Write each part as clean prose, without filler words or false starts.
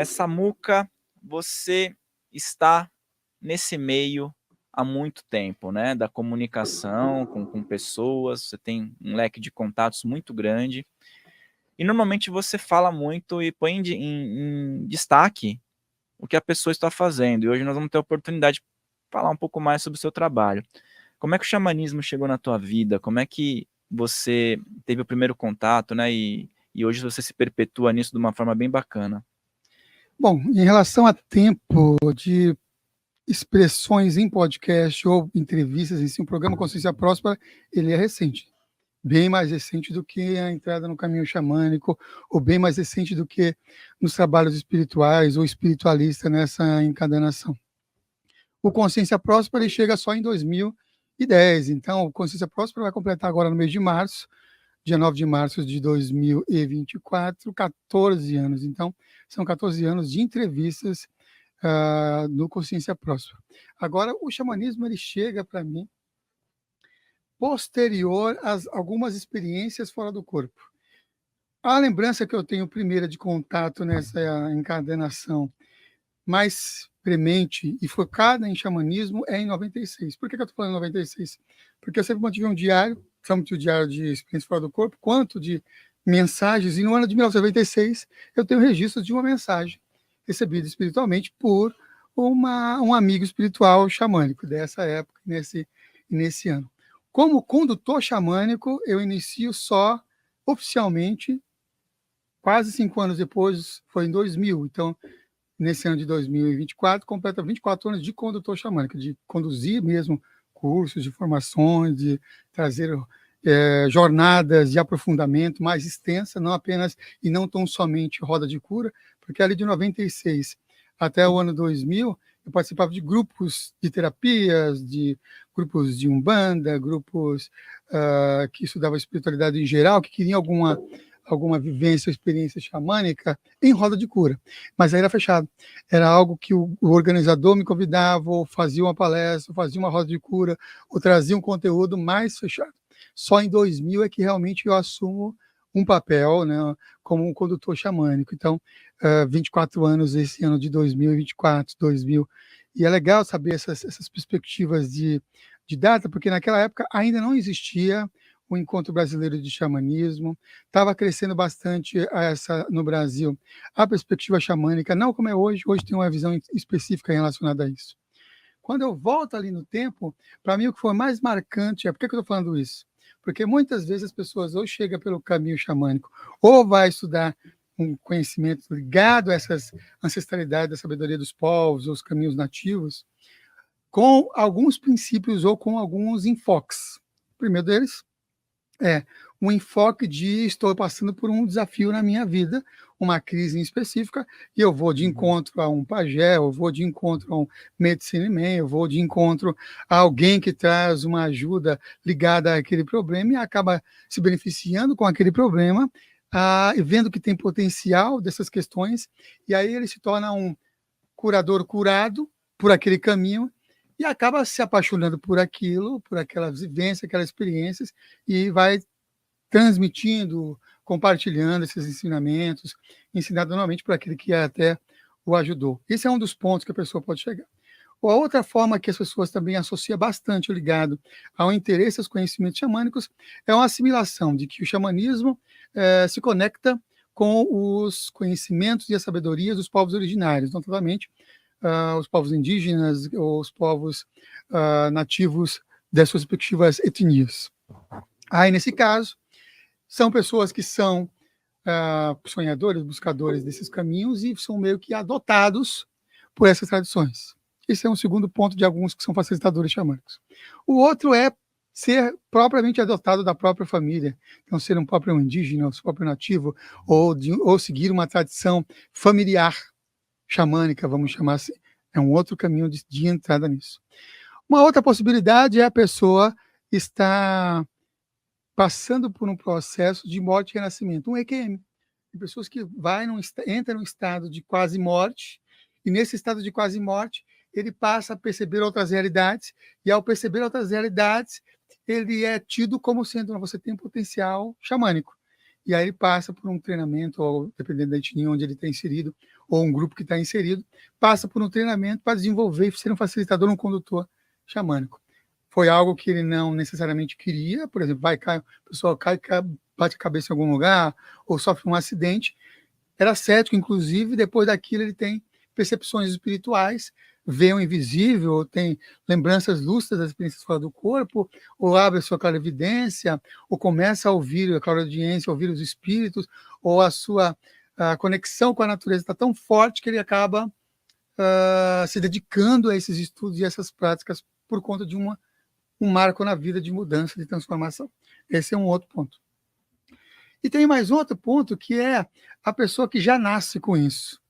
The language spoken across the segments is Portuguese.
Samuca, você está nesse meio há muito tempo, né? Da comunicação com pessoas, você tem um leque de contatos muito grande. E normalmente você fala muito e põe em destaque o que a pessoa está fazendo. E hoje nós vamos ter a oportunidade de falar um pouco mais sobre o seu trabalho. Como é que o xamanismo chegou na tua vida? Como é que você teve o primeiro contato, né? E hoje você se perpetua nisso de uma forma bem bacana. Bom, em relação a tempo de expressões em podcast ou entrevistas em si, o programa Consciência Próspera, ele é recente. Bem mais recente do que a entrada no caminho xamânico, ou bem mais recente do que nos trabalhos espirituais ou espiritualista nessa encadenação. O Consciência Próspera ele chega só em 2010, então o Consciência Próspera vai completar agora no mês de março, dia 9 de março de 2024, 14 anos. Então, são 14 anos de entrevistas no Consciência Próspera. Agora, o xamanismo ele chega para mim posterior a algumas experiências fora do corpo. A lembrança que eu tenho primeira de contato nessa encadenação mais premente e focada em xamanismo é em 96. Por que eu estou falando em 96? Porque eu sempre mantive um diário, tanto o diário de experiências fora do corpo, quanto de mensagens, e no ano de 1996 eu tenho registro de uma mensagem recebida espiritualmente por um amigo espiritual xamânico dessa época, nesse ano. Como condutor xamânico, eu inicio só oficialmente, quase 5 anos depois, foi em 2000. Então, nesse ano de 2024, completa 24 anos de condutor xamânico, de conduzir mesmo cursos de formações, de trazer jornadas de aprofundamento mais extensa, não apenas e não tão somente roda de cura, porque ali de 96 até o ano 2000, eu participava de grupos de terapias, de grupos de umbanda, grupos que estudavam espiritualidade em geral, que queriam alguma vivência ou experiência xamânica em roda de cura. Mas aí era fechado. Era algo que o organizador me convidava, ou fazia uma palestra, ou fazia uma roda de cura, ou trazia um conteúdo mais fechado. Só em 2000 é que realmente eu assumo um papel, né, como um condutor xamânico. Então, 24 anos esse ano de 2024, 2000. E é legal saber essas perspectivas de data, porque naquela época ainda não existia o Encontro Brasileiro de Xamanismo, estava crescendo bastante no Brasil a perspectiva xamânica, não como é hoje tem uma visão específica relacionada a isso. Quando eu volto ali no tempo, para mim o que foi mais marcante por que eu estou falando isso? Porque muitas vezes as pessoas ou chegam pelo caminho xamânico, ou vai estudar um conhecimento ligado a essas ancestralidades da sabedoria dos povos, ou os caminhos nativos, com alguns princípios ou com alguns enfoques. O primeiro deles é um enfoque de estou passando por um desafio na minha vida, uma crise em específica, e eu vou de encontro a um pajé, eu vou de encontro a um medicine man, eu vou de encontro a alguém que traz uma ajuda ligada àquele problema e acaba se beneficiando com aquele problema, e vendo que tem potencial dessas questões, e aí ele se torna um curador curado por aquele caminho, e acaba se apaixonando por aquilo, por aquela vivência, aquelas experiências, e vai transmitindo, compartilhando esses ensinamentos, ensinado normalmente por aquele que até o ajudou. Esse é um dos pontos que a pessoa pode chegar. A outra forma que as pessoas também associam bastante ligado ao interesse aos conhecimentos xamânicos é uma assimilação de que o xamanismo se conecta com os conhecimentos e as sabedorias dos povos originários, notablemente os povos indígenas ou os povos nativos das suas respectivas etnias. Aí, nesse caso, são pessoas que são sonhadores, buscadores desses caminhos e são meio que adotados por essas tradições. Esse é um segundo ponto de alguns que são facilitadores xamânicos. O outro é ser propriamente adotado da própria família, então ser um próprio indígena, um próprio nativo, ou seguir uma tradição familiar xamânica, vamos chamar assim. É um outro caminho de entrada nisso. Uma outra possibilidade é a pessoa estar passando por um processo de morte e renascimento, um EQM. Tem pessoas que entram num estado de quase morte, e nesse estado de quase morte, ele passa a perceber outras realidades, e ao perceber outras realidades, ele é tido como sendo, você tem um potencial xamânico. E aí ele passa por um treinamento, ou dependendo da etnia onde ele está inserido, ou um grupo que está inserido, passa por um treinamento para desenvolver e ser um facilitador, um condutor xamânico. Foi algo que ele não necessariamente queria, por exemplo, a pessoa cai, bate a cabeça em algum lugar, ou sofre um acidente. Era cético, inclusive, depois daquilo ele tem percepções espirituais, vê o invisível, ou tem lembranças lúcidas das experiências fora do corpo, ou abre a sua clarividência, ou começa a ouvir a clareaudiência, ouvir os espíritos, ou a sua conexão com a natureza está tão forte que ele acaba se dedicando a esses estudos e essas práticas por conta de um marco na vida de mudança, de transformação. Esse é um outro ponto. E tem mais outro ponto, que é a pessoa que já nasce com isso.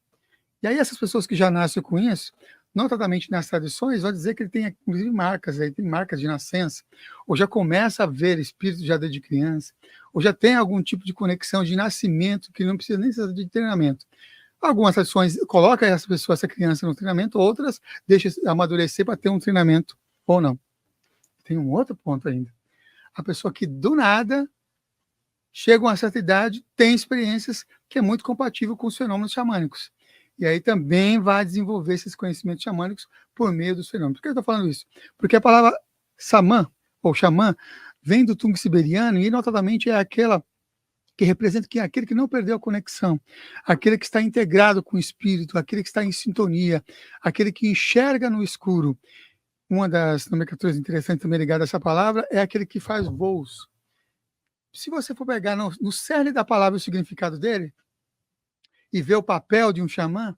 E aí essas pessoas que já nascem com isso, notadamente nas tradições, vai dizer que ele tem, inclusive, marcas, aí tem marcas de nascença, ou já começa a ver espíritos já desde criança, ou já tem algum tipo de conexão de nascimento que não precisa nem de treinamento. Algumas tradições colocam essa criança no treinamento, outras deixam amadurecer para ter um treinamento ou não. Tem um outro ponto ainda. A pessoa que, do nada, chega a uma certa idade, tem experiências que é muito compatível com os fenômenos xamânicos. E aí também vai desenvolver esses conhecimentos xamânicos por meio dos fenômenos. Por que eu estou falando isso? Porque a palavra samã, ou xamã, vem do tungo siberiano e, notadamente, é aquela que representa que é aquele que não perdeu a conexão, aquele que está integrado com o espírito, aquele que está em sintonia, aquele que enxerga no escuro. Uma das nomenclaturas interessantes também ligada a essa palavra é aquele que faz voos. Se você for pegar no cerne da palavra o significado dele e ver o papel de um xamã,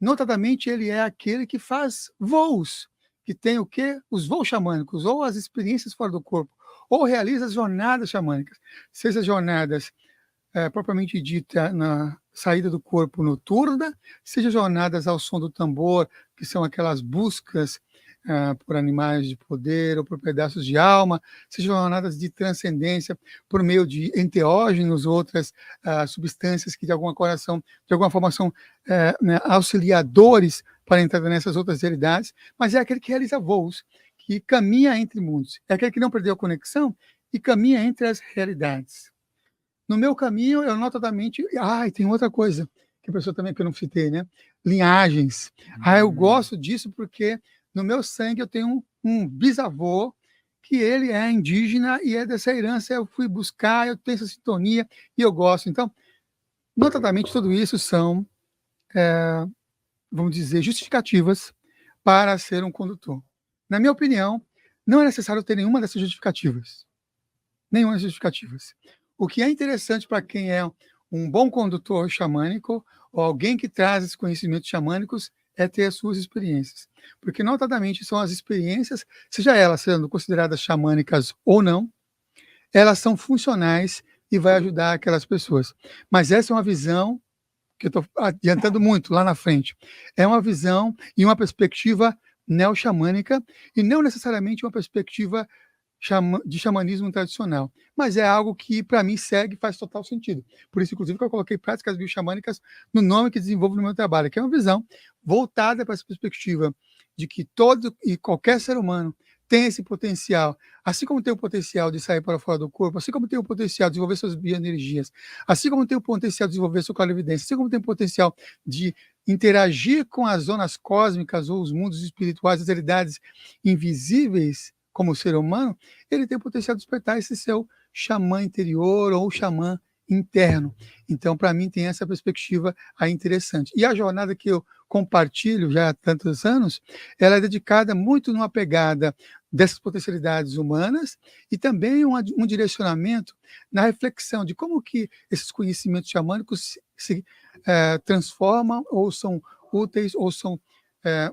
notadamente ele é aquele que faz voos, que tem o quê? Os voos xamânicos, ou as experiências fora do corpo, ou realiza as jornadas xamânicas, seja jornadas propriamente dita na saída do corpo noturna, seja jornadas ao som do tambor, que são aquelas buscas por animais de poder ou por pedaços de alma, seja jornadas de transcendência por meio de enteógenos, outras substâncias que de alguma forma são auxiliadores para entrar nessas outras realidades, mas é aquele que realiza voos, que caminha entre mundos, é aquele que não perdeu a conexão e caminha entre as realidades. No meu caminho, eu notadamente... e tem outra coisa, que a pessoa também que eu não citei, né? Linhagens. Eu gosto disso porque no meu sangue eu tenho um bisavô que ele é indígena e é dessa herança, eu fui buscar, eu tenho essa sintonia e eu gosto. Então, notadamente, tudo isso são, vamos dizer, justificativas para ser um condutor. Na minha opinião, não é necessário ter nenhuma dessas justificativas. Nenhuma dessas justificativas. O que é interessante para quem é um bom condutor xamânico ou alguém que traz esses conhecimentos xamânicos é ter as suas experiências. Porque, notadamente, são as experiências, seja elas sendo consideradas xamânicas ou não, elas são funcionais e vai ajudar aquelas pessoas. Mas essa é uma visão que eu estou adiantando muito lá na frente. É uma visão e uma perspectiva neo-xamânica e não necessariamente uma perspectiva de xamanismo tradicional, mas é algo que, para mim, segue e faz total sentido. Por isso, inclusive, que eu coloquei práticas bioxamânicas no nome que desenvolvo no meu trabalho, que é uma visão voltada para essa perspectiva de que todo e qualquer ser humano tem esse potencial, assim como tem o potencial de sair para fora do corpo, assim como tem o potencial de desenvolver suas bioenergias, assim como tem o potencial de desenvolver sua clarividência, assim como tem o potencial de interagir com as zonas cósmicas ou os mundos espirituais, as realidades invisíveis, como ser humano, ele tem o potencial de despertar esse seu xamã interior ou xamã interno. Então, para mim, tem essa perspectiva aí interessante. E a jornada que eu compartilho já há tantos anos, ela é dedicada muito numa pegada dessas potencialidades humanas e também um direcionamento na reflexão de como que esses conhecimentos xamânicos se transformam ou são úteis ou são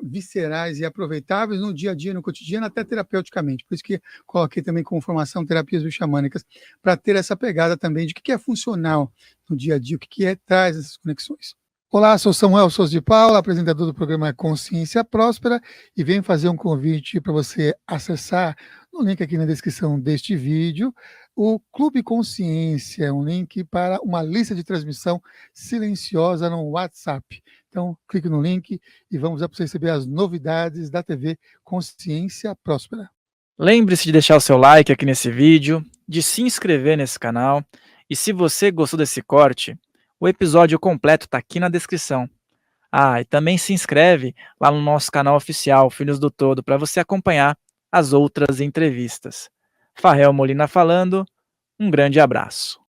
viscerais e aproveitáveis no dia a dia, no cotidiano, até terapeuticamente. Por isso que coloquei também como formação terapias bioxamânicas, para ter essa pegada também de o que é funcional no dia a dia, o que traz essas conexões. Olá, sou Samuel Souza de Paula, apresentador do programa Consciência Próspera, e venho fazer um convite para você acessar no link aqui na descrição deste vídeo, o Clube Consciência, um link para uma lista de transmissão silenciosa no WhatsApp. Então, clique no link e vamos lá para você receber as novidades da TV Consciência Próspera. Lembre-se de deixar o seu like aqui nesse vídeo, de se inscrever nesse canal, e se você gostou desse corte, o episódio completo está aqui na descrição. Ah, e também se inscreve lá no nosso canal oficial Filhos do Todo para você acompanhar as outras entrevistas. Farrell Molina falando, um grande abraço.